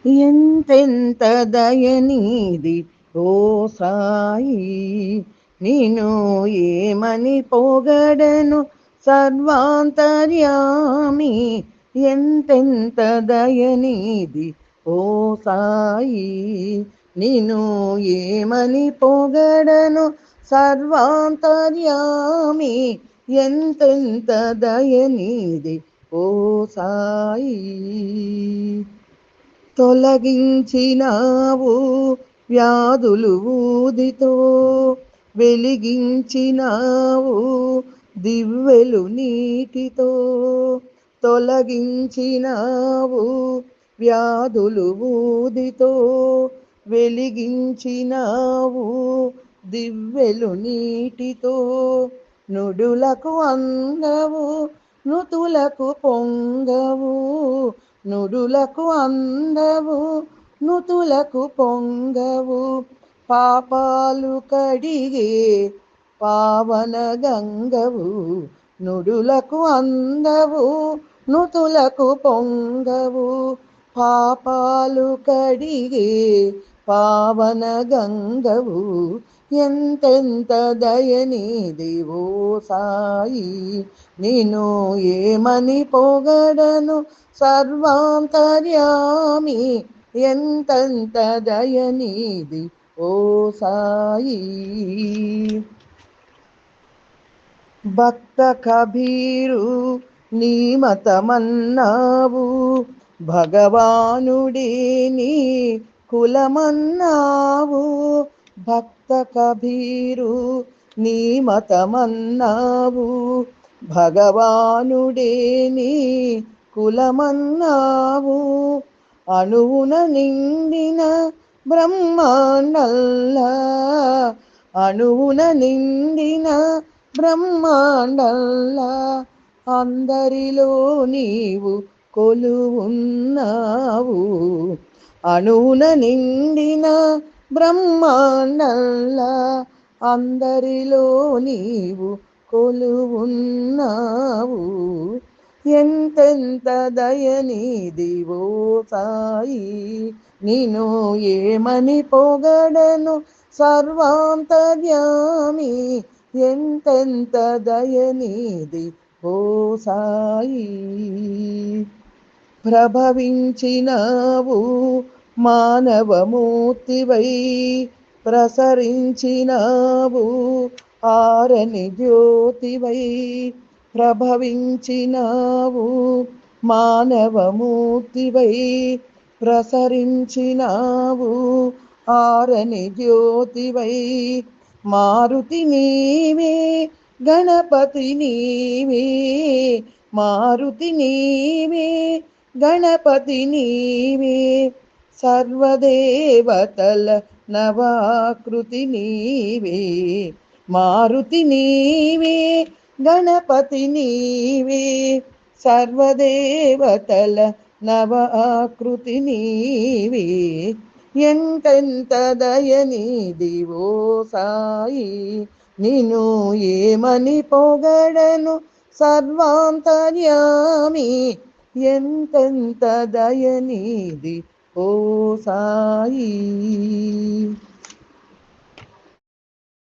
ఎంతెంత దయనీది ఓ సాయి, నిన్ను ఏమని పొగడను సర్వాంతర్యామి. ఎంతెంత దయనీది ఓ సాయి, నిన్ను ఏమని పొగడను సర్వాంతర్యామి. ఎంతెంత దయనీది ఓ సాయి. తొలగించినావు వ్యాధులు ఊదితో, వెలిగించినావు దివ్వెలు నీటితో. తొలగించినావు వ్యాధులు ఊదితో, వెలిగించినావు దివ్వెలు నీటితో. నుడులకు అందవు నుతులకు పొంగవు, నుడులకు అందవు నుతులకు పొంగవు. పాపాలు కడిగే పావన గంగవు, నుడులకు అందవు నుతులకు పొంగవు. పాపాలు కడిగే పావన గంగవు. ఎంతెంత దయనీది ఓ సాయి, నిన్ను ఏమని పొగడను సర్వాంతర్యామి. ఎంతెంత దయనీది ఓ సాయి. భక్త కబీరు నీ మతమన్నావు, భగవానుడే నీ కులమన్నావు. భక్త కబీరు నీ మతమన్నావు, భగవానుడే నీ కులమన్నావు. అణువున నిండిన బ్రహ్మాండల్లా, అణువున నిండిన బ్రహ్మాండల్లా, అందరిలో నీవు కొలువున్నావు. అణువున నిండిన బ్రహ్మాండల్లా, అందరిలో నీవు కొలువున్నావు. ఎంతెంత దయనీది ఓ సాయి, నిన్ను ఏమని పొగడను సర్వాంతర్యామి. ఎంతెంత దయనీది ఓ సాయి. ప్రభవించినావు మానవమూర్తివై, ప్రసరించినావు ఆరని జ్యోతివై. ప్రభవించినావు మానవమూర్తివై, ప్రసరించినావు ఆరని జ్యోతివై. మారుతి నీవే గణపతి నీవే, మారుతి నీవే గణపతి నీవే. సర్వదేవతల నవాకృతి నీవే. మారుతి నీవే గణపతి నీవే, సర్వదేవతల నవాకృతి నీవే. ఎంతెంత దయనీది ఓ సాయి, నిన్ను ఏమని పొగడను సర్వాంతర్యామి. ఎంతెంత దయనీది ఓ సాయి.